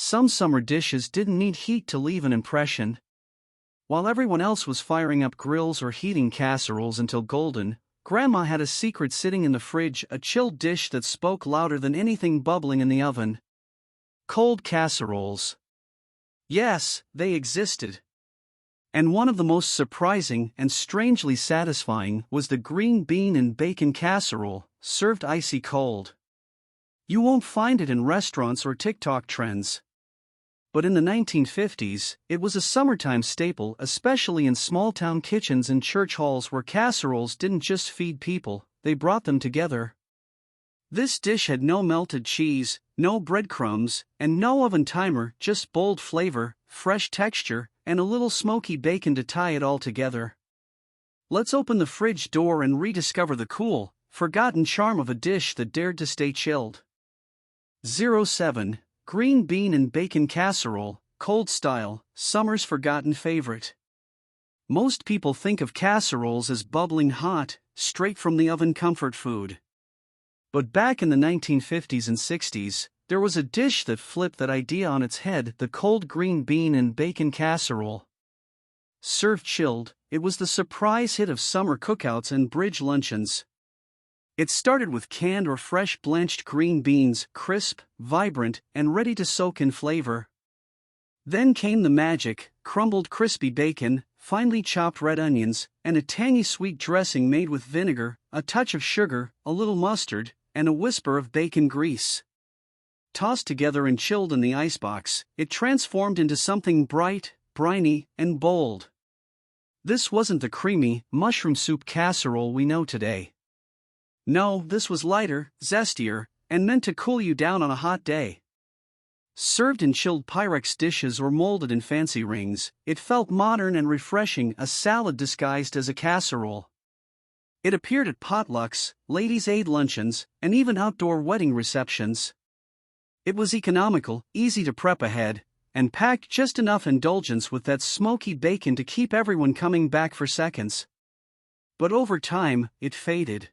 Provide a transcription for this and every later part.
some summer dishes didn't need heat to leave an impression. While everyone else was firing up grills or heating casseroles until golden, Grandma had a secret sitting in the fridge, a chilled dish that spoke louder than anything bubbling in the oven. Cold casseroles. Yes, they existed. And one of the most surprising and strangely satisfying was the green bean and bacon casserole, served icy cold. You won't find it in restaurants or TikTok trends. But in the 1950s, it was a summertime staple, especially in small-town kitchens and church halls where casseroles didn't just feed people, they brought them together. This dish had no melted cheese, no breadcrumbs, and no oven timer, just bold flavor, fresh texture, and a little smoky bacon to tie it all together. Let's open the fridge door and rediscover the cool, forgotten charm of a dish that dared to stay chilled. 07. Green bean and bacon casserole, cold style, summer's forgotten favorite. Most people think of casseroles as bubbling hot, straight from the oven comfort food. But back in the 1950s and 60s, there was a dish that flipped that idea on its head: the cold green bean and bacon casserole. Served chilled, it was the surprise hit of summer cookouts and bridge luncheons. It started with canned or fresh blanched green beans, crisp, vibrant, and ready to soak in flavor. Then came the magic: crumbled crispy bacon, finely chopped red onions, and a tangy sweet dressing made with vinegar, a touch of sugar, a little mustard, and a whisper of bacon grease. Tossed together and chilled in the icebox, it transformed into something bright, briny, and bold. This wasn't the creamy, mushroom soup casserole we know today. No, this was lighter, zestier, and meant to cool you down on a hot day. Served in chilled Pyrex dishes or molded in fancy rings, it felt modern and refreshing, a salad disguised as a casserole. It appeared at potlucks, ladies' aid luncheons, and even outdoor wedding receptions. It was economical, easy to prep ahead, and packed just enough indulgence with that smoky bacon to keep everyone coming back for seconds. But over time, it faded.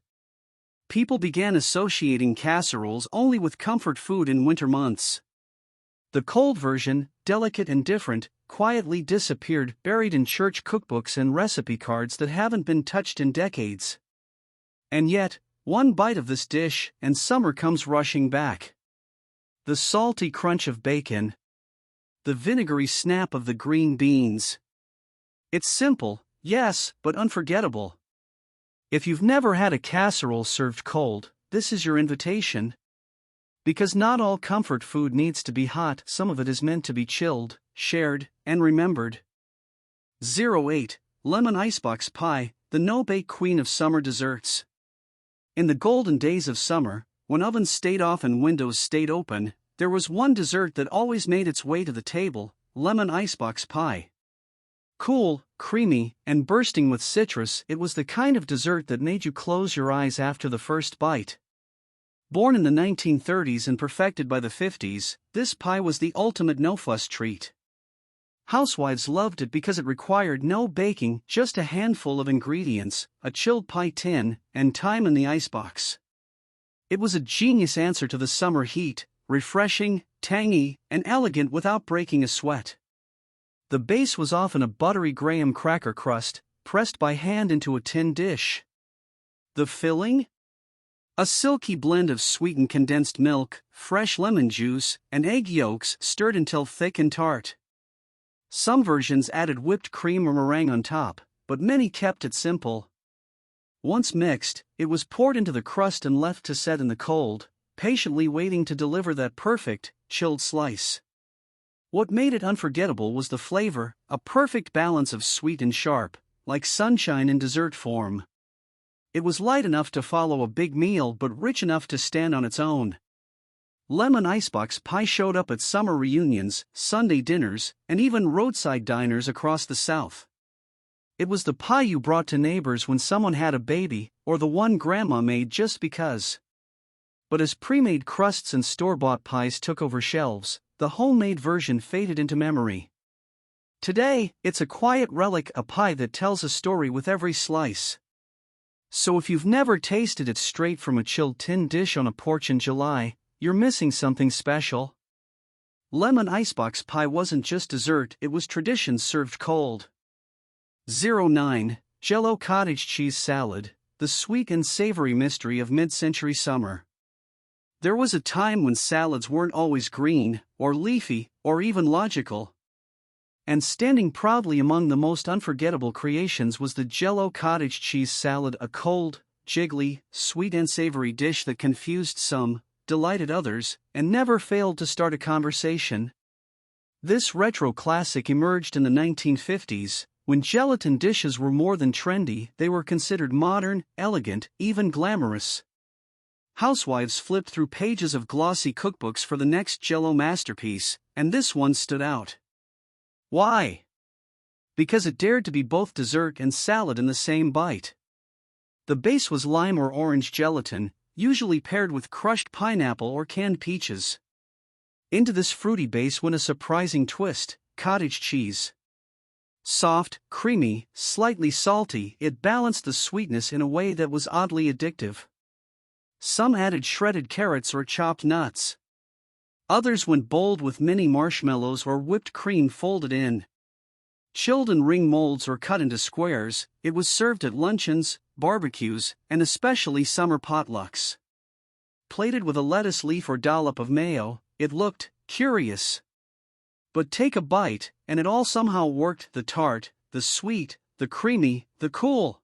People began associating casseroles only with comfort food in winter months. The cold version, delicate and different, quietly disappeared, buried in church cookbooks and recipe cards that haven't been touched in decades. And yet, one bite of this dish, and summer comes rushing back. The salty crunch of bacon. The vinegary snap of the green beans. It's simple, yes, but unforgettable. If you've never had a casserole served cold, this is your invitation. Because not all comfort food needs to be hot, some of it is meant to be chilled, shared, and remembered. 08. Lemon icebox pie, the no-bake queen of summer desserts. In the golden days of summer, when ovens stayed off and windows stayed open, there was one dessert that always made its way to the table: lemon icebox pie. Cool, creamy, and bursting with citrus, it was the kind of dessert that made you close your eyes after the first bite. Born in the 1930s and perfected by the 50s, this pie was the ultimate no-fuss treat. Housewives loved it because it required no baking, just a handful of ingredients, a chilled pie tin, and time in the icebox. It was a genius answer to the summer heat, refreshing, tangy, and elegant without breaking a sweat. The base was often a buttery graham cracker crust, pressed by hand into a tin dish. The filling? A silky blend of sweetened condensed milk, fresh lemon juice, and egg yolks stirred until thick and tart. Some versions added whipped cream or meringue on top, but many kept it simple. Once mixed, it was poured into the crust and left to set in the cold, patiently waiting to deliver that perfect, chilled slice. What made it unforgettable was the flavor, a perfect balance of sweet and sharp, like sunshine in dessert form. It was light enough to follow a big meal but rich enough to stand on its own. Lemon icebox pie showed up at summer reunions, Sunday dinners, and even roadside diners across the South. It was the pie you brought to neighbors when someone had a baby, or the one grandma made just because. But as pre-made crusts and store-bought pies took over shelves, the homemade version faded into memory. Today, it's a quiet relic, a pie that tells a story with every slice. So if you've never tasted it straight from a chilled tin dish on a porch in July, you're missing something special. Lemon icebox pie wasn't just dessert, it was tradition served cold. 09. Jello cottage cheese salad, the sweet and savory mystery of mid-century summer. There was a time when salads weren't always green, or leafy, or even logical. And standing proudly among the most unforgettable creations was the Jello cottage cheese salad, a cold, jiggly, sweet and savory dish that confused some, delighted others, and never failed to start a conversation. This retro classic emerged in the 1950s, when gelatin dishes were more than trendy, they were considered modern, elegant, even glamorous. Housewives flipped through pages of glossy cookbooks for the next Jello masterpiece, and this one stood out. Why? Because it dared to be both dessert and salad in the same bite. The base was lime or orange gelatin, usually paired with crushed pineapple or canned peaches. Into this fruity base went a surprising twist: cottage cheese. Soft, creamy, slightly salty, it balanced the sweetness in a way that was oddly addictive. Some added shredded carrots or chopped nuts. Others went bold with mini marshmallows or whipped cream folded in. Chilled in ring molds or cut into squares, it was served at luncheons, barbecues, and especially summer potlucks. Plated with a lettuce leaf or dollop of mayo, it looked curious. But take a bite, and it all somehow worked: the tart, the sweet, the creamy, the cool.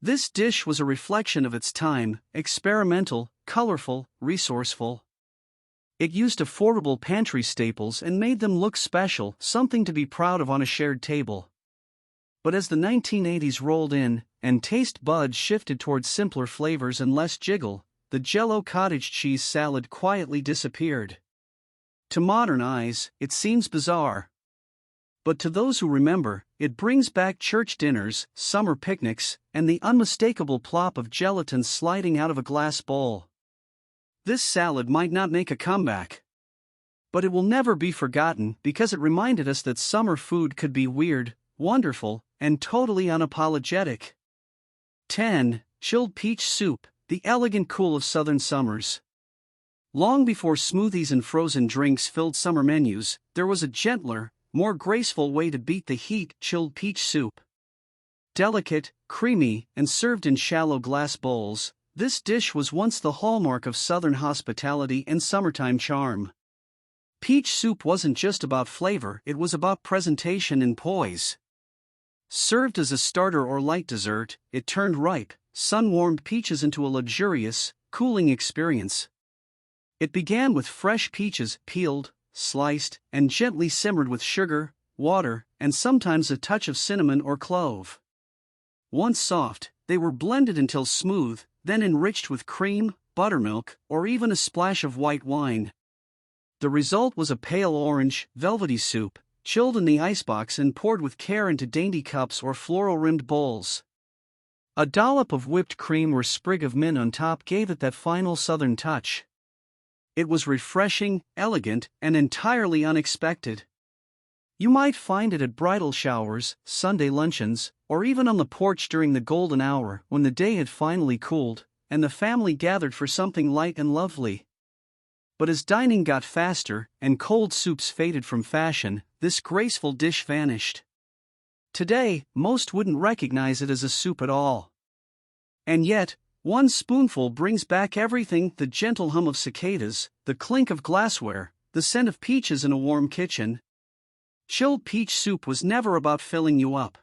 This dish was a reflection of its time: experimental, colorful, resourceful. It used affordable pantry staples and made them look special, something to be proud of on a shared table. But as the 1980s rolled in, and taste buds shifted towards simpler flavors and less jiggle, the Jello cottage cheese salad quietly disappeared. To modern eyes, it seems bizarre. But to those who remember, it brings back church dinners, summer picnics, and the unmistakable plop of gelatin sliding out of a glass bowl. This salad might not make a comeback, but it will never be forgotten because it reminded us that summer food could be weird, wonderful, and totally unapologetic. 10. Chilled peach soup, the elegant cool of southern summers. Long before smoothies and frozen drinks filled summer menus, there was a gentler, more graceful way to beat the heat: chilled peach soup. Delicate, creamy, and served in shallow glass bowls, this dish was once the hallmark of southern hospitality and summertime charm. Peach soup wasn't just about flavor, it was about presentation and poise. Served as a starter or light dessert, it turned ripe, sun-warmed peaches into a luxurious, cooling experience. It began with fresh peaches, peeled, sliced, and gently simmered with sugar, water, and sometimes a touch of cinnamon or clove. Once soft, they were blended until smooth, then enriched with cream, buttermilk, or even a splash of white wine. The result was a pale orange, velvety soup, chilled in the icebox and poured with care into dainty cups or floral-rimmed bowls. A dollop of whipped cream or sprig of mint on top gave it that final southern touch. It was refreshing, elegant, and entirely unexpected. You might find it at bridal showers, Sunday luncheons, or even on the porch during the golden hour when the day had finally cooled, and the family gathered for something light and lovely. But as dining got faster, and cold soups faded from fashion, this graceful dish vanished. Today, most wouldn't recognize it as a soup at all. And yet, one spoonful brings back everything: the gentle hum of cicadas, the clink of glassware, the scent of peaches in a warm kitchen. Chilled peach soup was never about filling you up.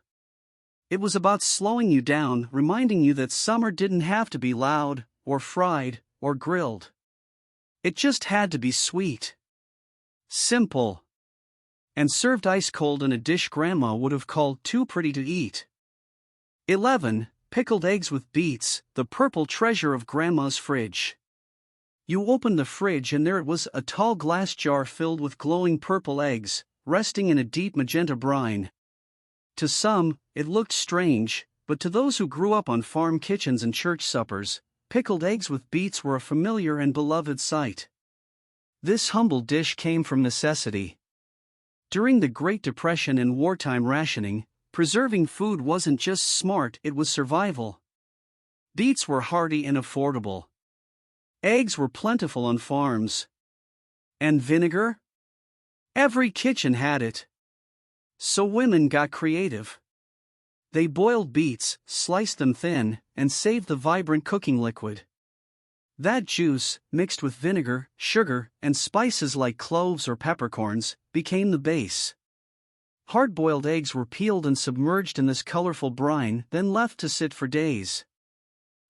It was about slowing you down, reminding you that summer didn't have to be loud, or fried, or grilled. It just had to be sweet, simple, and served ice cold in a dish Grandma would have called too pretty to eat. 11. Pickled eggs with beets, the purple treasure of Grandma's fridge. You opened the fridge and there it was, a tall glass jar filled with glowing purple eggs, resting in a deep magenta brine. To some, it looked strange, but to those who grew up on farm kitchens and church suppers, pickled eggs with beets were a familiar and beloved sight. This humble dish came from necessity. During the Great Depression and wartime rationing, preserving food wasn't just smart, it was survival. Beets were hearty and affordable. Eggs were plentiful on farms. And vinegar? Every kitchen had it. So women got creative. They boiled beets, sliced them thin, and saved the vibrant cooking liquid. That juice, mixed with vinegar, sugar, and spices like cloves or peppercorns, became the base. Hard-boiled eggs were peeled and submerged in this colorful brine, then left to sit for days.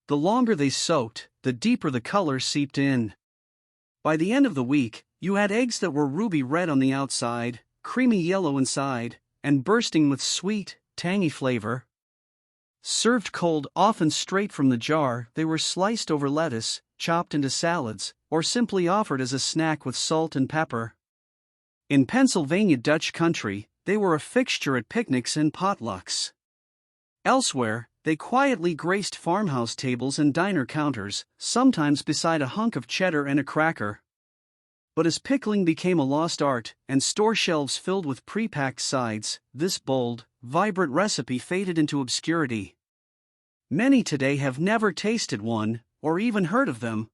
The longer they soaked, the deeper the color seeped in. By the end of the week, you had eggs that were ruby red on the outside, creamy yellow inside, and bursting with sweet, tangy flavor. Served cold, often straight from the jar, they were sliced over lettuce, chopped into salads, or simply offered as a snack with salt and pepper. In Pennsylvania Dutch country, they were a fixture at picnics and potlucks. Elsewhere, they quietly graced farmhouse tables and diner counters, sometimes beside a hunk of cheddar and a cracker. But as pickling became a lost art, and store shelves filled with pre-packed sides, this bold, vibrant recipe faded into obscurity. Many today have never tasted one, or even heard of them.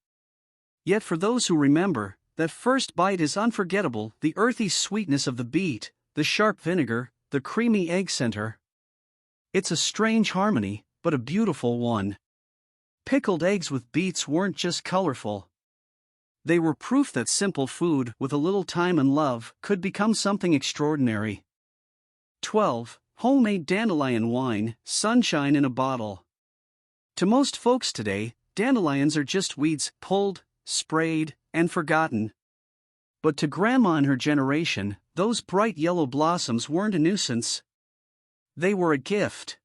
Yet for those who remember, that first bite is unforgettable: the earthy sweetness of the beet, the sharp vinegar, the creamy egg center. It's a strange harmony, but a beautiful one. Pickled eggs with beets weren't just colorful. They were proof that simple food, with a little time and love, could become something extraordinary. 12. Homemade dandelion wine, sunshine in a bottle. To most folks today, dandelions are just weeds, pulled, sprayed, and forgotten. But to Grandma and her generation, those bright yellow blossoms weren't a nuisance. They were a gift.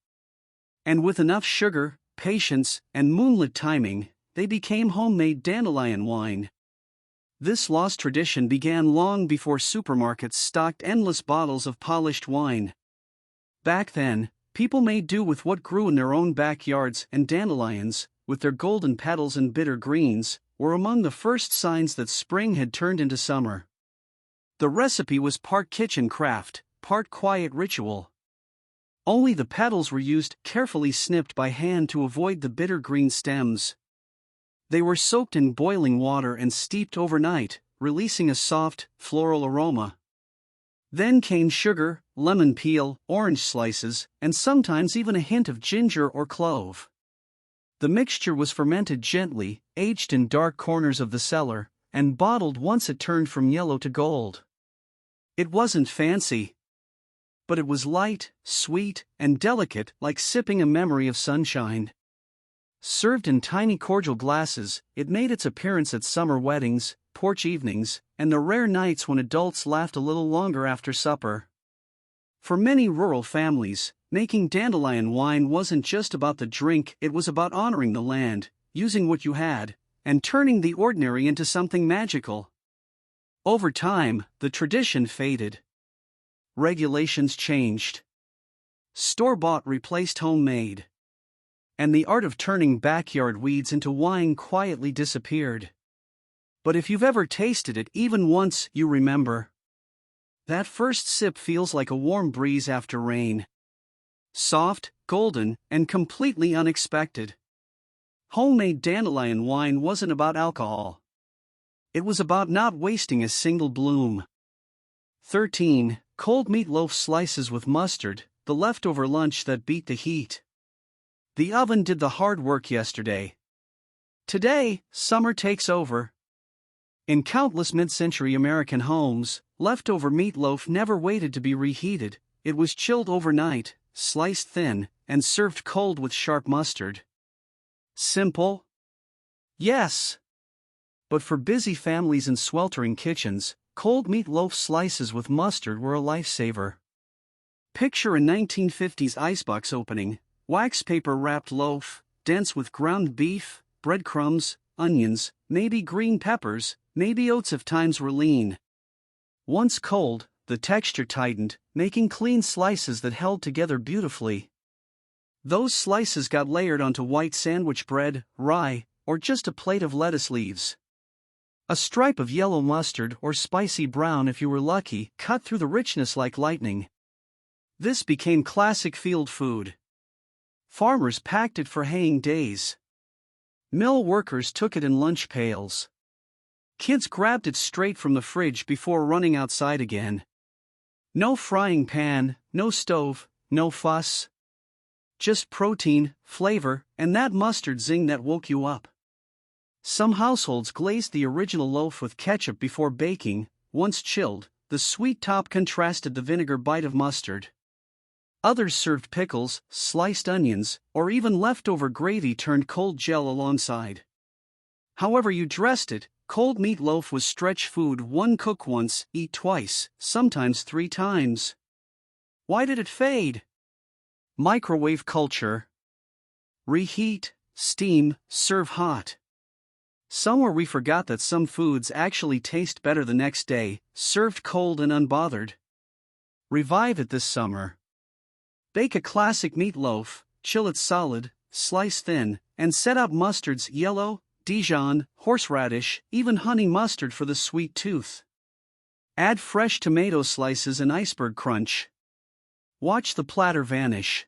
And with enough sugar, patience, and moonlit timing, they became homemade dandelion wine. This lost tradition began long before supermarkets stocked endless bottles of polished wine. Back then, people made do with what grew in their own backyards, and dandelions, with their golden petals and bitter greens, were among the first signs that spring had turned into summer. The recipe was part kitchen craft, part quiet ritual. Only the petals were used, carefully snipped by hand to avoid the bitter green stems. They were soaked in boiling water and steeped overnight, releasing a soft, floral aroma. Then came sugar, lemon peel, orange slices, and sometimes even a hint of ginger or clove. The mixture was fermented gently, aged in dark corners of the cellar, and bottled once it turned from yellow to gold. It wasn't fancy, but it was light, sweet, and delicate, like sipping a memory of sunshine. Served in tiny cordial glasses, it made its appearance at summer weddings, porch evenings, and the rare nights when adults laughed a little longer after supper. For many rural families, making dandelion wine wasn't just about the drink, it was about honoring the land, using what you had, and turning the ordinary into something magical. Over time, the tradition faded. Regulations changed. Store-bought replaced homemade. And the art of turning backyard weeds into wine quietly disappeared. But if you've ever tasted it even once, you remember. That first sip feels like a warm breeze after rain. Soft, golden, and completely unexpected. Homemade dandelion wine wasn't about alcohol. It was about not wasting a single bloom. 13. Cold meatloaf slices with mustard, the leftover lunch that beat the heat. The oven did the hard work yesterday. Today, summer takes over. In countless mid-century American homes, leftover meatloaf never waited to be reheated. It was chilled overnight, sliced thin, and served cold with sharp mustard. Simple? Yes. But for busy families and sweltering kitchens, cold meatloaf slices with mustard were a lifesaver. Picture a 1950s icebox opening, wax paper wrapped loaf, dense with ground beef, breadcrumbs, onions, maybe green peppers, maybe oats if times were lean. Once cold, the texture tightened, making clean slices that held together beautifully. Those slices got layered onto white sandwich bread, rye, or just a plate of lettuce leaves. A stripe of yellow mustard or spicy brown if you were lucky cut through the richness like lightning. This became classic field food. Farmers packed it for haying days. Mill workers took it in lunch pails. Kids grabbed it straight from the fridge before running outside again. No frying pan, no stove, no fuss. Just protein, flavor, and that mustard zing that woke you up. Some households glazed the original loaf with ketchup before baking. Once chilled, the sweet top contrasted the vinegar bite of mustard. Others served pickles, sliced onions, or even leftover gravy turned cold Jello alongside. However you dressed it, cold meatloaf was stretch food. One cook once, eat twice, sometimes 3 times. Why did it fade? Microwave culture. Reheat, steam, serve hot. Somewhere we forgot that some foods actually taste better the next day, served cold and unbothered. Revive it this summer. Bake a classic meatloaf, chill it solid, slice thin, and set out mustards: yellow, Dijon, horseradish, even honey mustard for the sweet tooth. Add fresh tomato slices and iceberg crunch. Watch the platter vanish.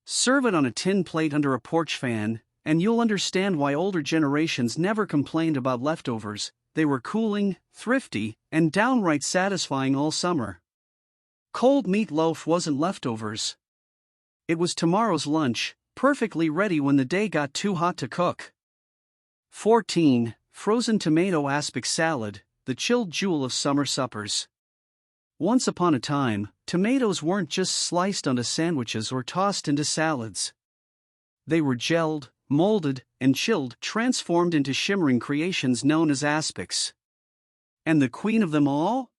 Serve it on a tin plate under a porch fan, and you'll understand why older generations never complained about leftovers. They were cooling, thrifty, and downright satisfying all summer. Cold meatloaf wasn't leftovers. It was tomorrow's lunch, perfectly ready when the day got too hot to cook. 14. Frozen tomato aspic salad, the chilled jewel of summer suppers. Once upon a time, tomatoes weren't just sliced onto sandwiches or tossed into salads. They were gelled, molded, and chilled, transformed into shimmering creations known as aspics. And the queen of them all?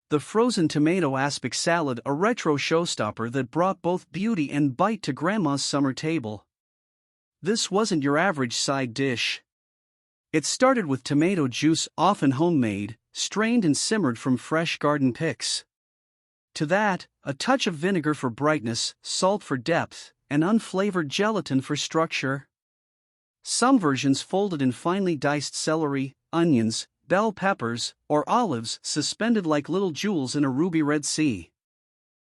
The frozen tomato aspic salad, a retro showstopper that brought both beauty and bite to Grandma's summer table. This wasn't your average side dish. It started with tomato juice, often homemade, strained and simmered from fresh garden picks. To that, a touch of vinegar for brightness, salt for depth, and unflavored gelatin for structure. Some versions folded in finely diced celery, onions, bell peppers, or olives suspended like little jewels in a ruby red sea.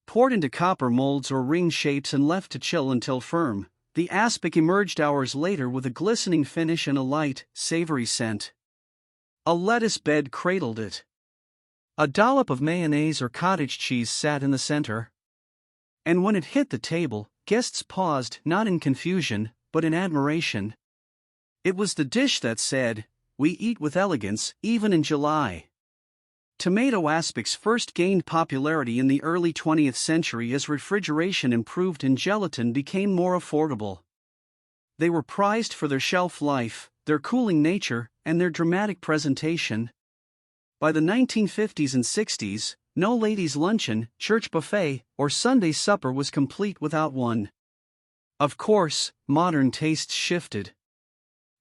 Poured into copper molds or ring shapes and left to chill until firm, the aspic emerged hours later with a glistening finish and a light, savory scent. A lettuce bed cradled it. A dollop of mayonnaise or cottage cheese sat in the center. And when it hit the table, guests paused, not in confusion, but in admiration. It was the dish that said, "We eat with elegance, even in July." Tomato aspics first gained popularity in the early 20th century as refrigeration improved and gelatin became more affordable. They were prized for their shelf life, their cooling nature, and their dramatic presentation. By the 1950s and 60s, no ladies' luncheon, church buffet, or Sunday supper was complete without one. Of course, modern tastes shifted.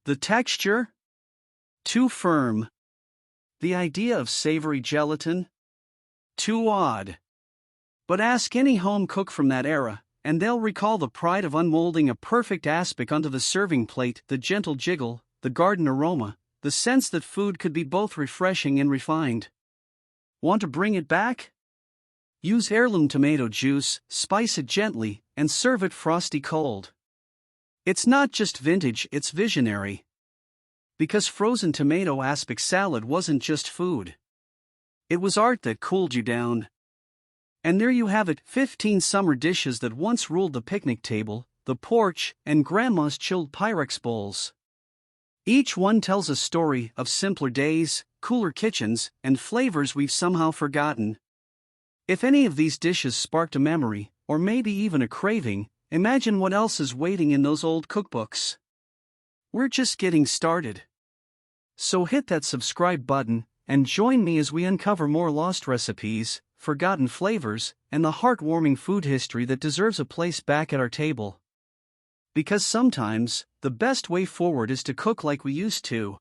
The texture? Too firm. The idea of savory gelatin? Too odd. But ask any home cook from that era, and they'll recall the pride of unmolding a perfect aspic onto the serving plate, the gentle jiggle, the garden aroma, the sense that food could be both refreshing and refined. Want to bring it back? Use heirloom tomato juice, spice it gently, and serve it frosty cold. It's not just vintage, it's visionary. Because frozen tomato aspic salad wasn't just food. It was art that cooled you down. And there you have it, 15 summer dishes that once ruled the picnic table, the porch, and Grandma's chilled Pyrex bowls. Each one tells a story of simpler days, cooler kitchens, and flavors we've somehow forgotten. If any of these dishes sparked a memory, or maybe even a craving, imagine what else is waiting in those old cookbooks. We're just getting started. So hit that subscribe button, and join me as we uncover more lost recipes, forgotten flavors, and the heartwarming food history that deserves a place back at our table. Because sometimes, the best way forward is to cook like we used to.